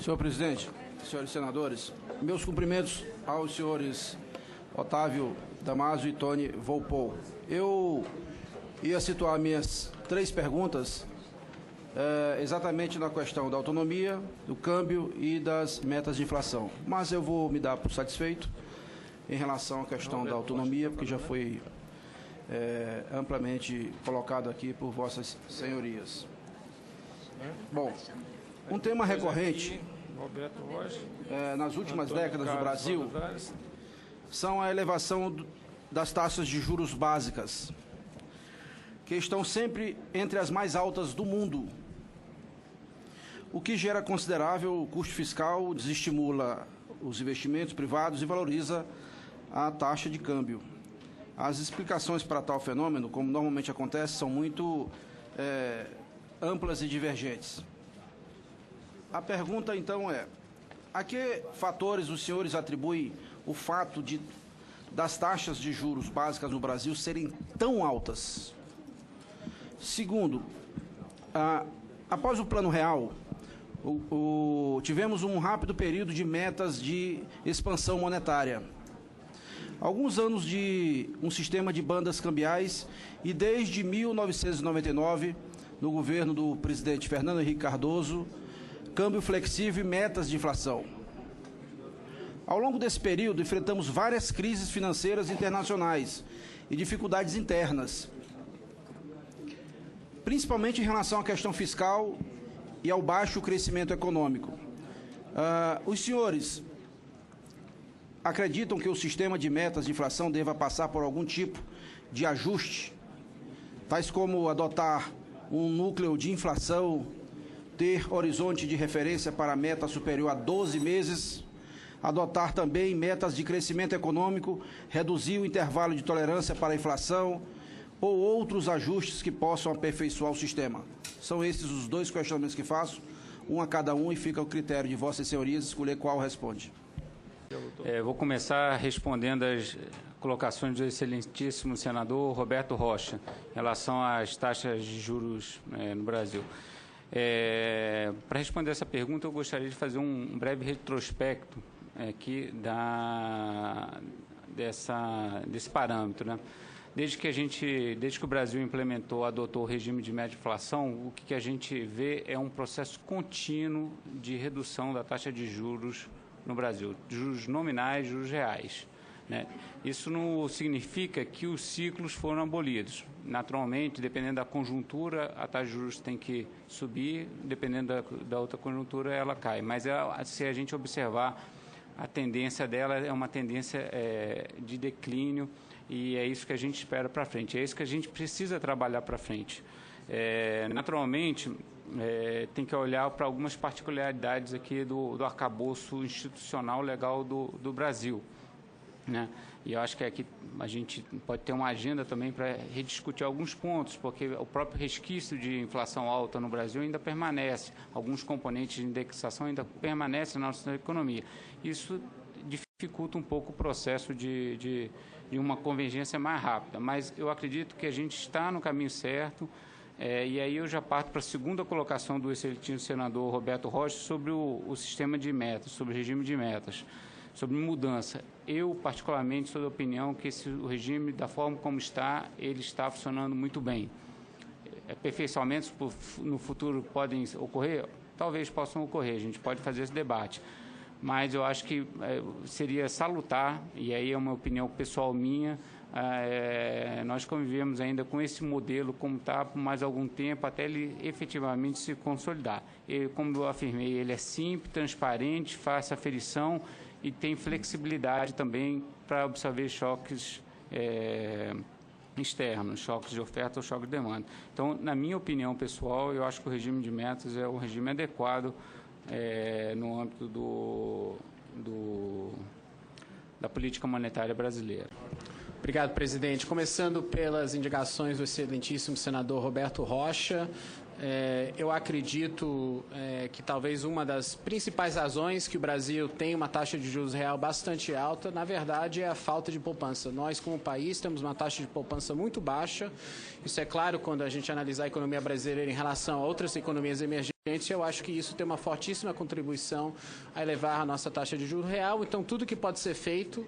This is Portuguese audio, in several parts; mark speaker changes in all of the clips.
Speaker 1: Senhor presidente, senhores senadores, meus cumprimentos aos senhores Otávio Damasio e Tony Volpou. Eu ia situar minhas 3 perguntas exatamente na questão da autonomia, do câmbio e das metas de inflação. Mas eu vou me dar por satisfeito em relação à questão da autonomia, porque já foi amplamente colocado aqui por vossas senhorias. Bom, um tema recorrente nas últimas décadas do Brasil são a elevação das taxas de juros básicas, que estão sempre entre as mais altas do mundo, o que gera considerável custo fiscal, desestimula os investimentos privados e valoriza a taxa de câmbio. As explicações para tal fenômeno, como normalmente acontece, são muito amplas e divergentes. A pergunta, então, é: a que fatores os senhores atribuem o fato das taxas de juros básicas no Brasil serem tão altas? Segundo, após o Plano Real, tivemos um rápido período de metas de expansão monetária. Alguns anos de um sistema de bandas cambiais e desde 1999, no governo do presidente Fernando Henrique Cardoso, câmbio flexível e metas de inflação. Ao longo desse período, enfrentamos várias crises financeiras internacionais e dificuldades internas, principalmente em relação à questão fiscal e ao baixo crescimento econômico. Os senhores acreditam que o sistema de metas de inflação deva passar por algum tipo de ajuste, tais como adotar um núcleo de inflação, ter horizonte de referência para meta superior a 12 meses, adotar também metas de crescimento econômico, reduzir o intervalo de tolerância para a inflação ou outros ajustes que possam aperfeiçoar o sistema? São esses os 2 questionamentos que faço, um a cada um, e fica ao critério de vossas senhorias escolher qual responde.
Speaker 2: Vou começar respondendo as colocações do excelentíssimo senador Roberto Rocha em relação às taxas de juros no Brasil. Para responder essa pergunta, eu gostaria de fazer um breve retrospecto aqui desse parâmetro, né? Desde que o Brasil adotou o regime de média inflação, o que a gente vê é um processo contínuo de redução da taxa de juros no Brasil, juros nominais, juros reais, né? Isso não significa que os ciclos foram abolidos. Naturalmente, dependendo da conjuntura, a taxa de juros tem que subir, dependendo da outra conjuntura, ela cai. Mas se a gente observar, a tendência dela é uma tendência de declínio, e é isso que a gente espera para frente, é isso que a gente precisa trabalhar para frente. Naturalmente, tem que olhar para algumas particularidades aqui do arcabouço institucional legal do Brasil, né? E eu acho que aqui a gente pode ter uma agenda também para rediscutir alguns pontos, porque o próprio resquício de inflação alta no Brasil ainda permanece, alguns componentes de indexação ainda permanecem na nossa economia. Isso dificulta um pouco o processo de uma convergência mais rápida, mas eu acredito que a gente está no caminho certo. E aí eu já parto para a segunda colocação do excelentíssimo senador Roberto Rocha sobre o sistema de metas, sobre o regime de metas, sobre mudança. Eu, particularmente, sou da opinião que o regime, da forma como está, ele está funcionando muito bem. Aperfeiçoamentos no futuro podem ocorrer? Talvez possam ocorrer, a gente pode fazer esse debate. Mas eu acho que seria salutar, e aí é uma opinião pessoal minha, nós convivemos ainda com esse modelo como está por mais algum tempo, até ele efetivamente se consolidar. Como eu afirmei, ele é simples, transparente, faz aferição e tem flexibilidade também para absorver choques externos, choques de oferta ou choques de demanda. Então, na minha opinião pessoal, eu acho que o regime de metas é o regime adequado no âmbito da política monetária brasileira.
Speaker 3: Obrigado, presidente. Começando pelas indicações do excelentíssimo senador Roberto Rocha, eu acredito que talvez uma das principais razões que o Brasil tem uma taxa de juros real bastante alta, na verdade, é a falta de poupança. Nós, como país, temos uma taxa de poupança muito baixa. Isso é claro quando a gente analisar a economia brasileira em relação a outras economias emergentes. Eu acho que isso tem uma fortíssima contribuição a elevar a nossa taxa de juros real. Então, tudo que pode ser feito,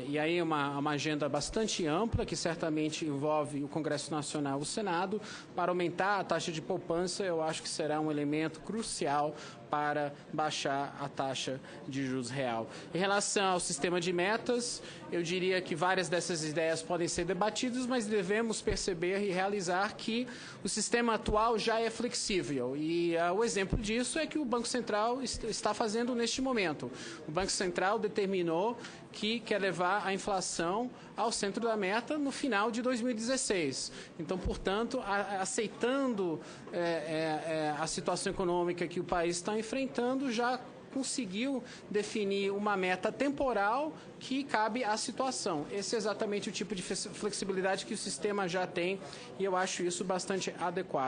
Speaker 3: e aí uma agenda bastante ampla, que certamente envolve o Congresso Nacional e o Senado, para aumentar a taxa de poupança, eu acho que será um elemento crucial para baixar a taxa de juros real. Em relação ao sistema de metas, eu diria que várias dessas ideias podem ser debatidas, mas devemos perceber e realizar que o sistema atual já é flexível. E o exemplo disso é que o Banco Central está fazendo neste momento. O Banco Central determinou que quer levar a inflação ao centro da meta no final de 2016. Então, portanto, aceitando a situação econômica que o país está enfrentando, já conseguiu definir uma meta temporal que cabe à situação. Esse é exatamente o tipo de flexibilidade que o sistema já tem e eu acho isso bastante adequado.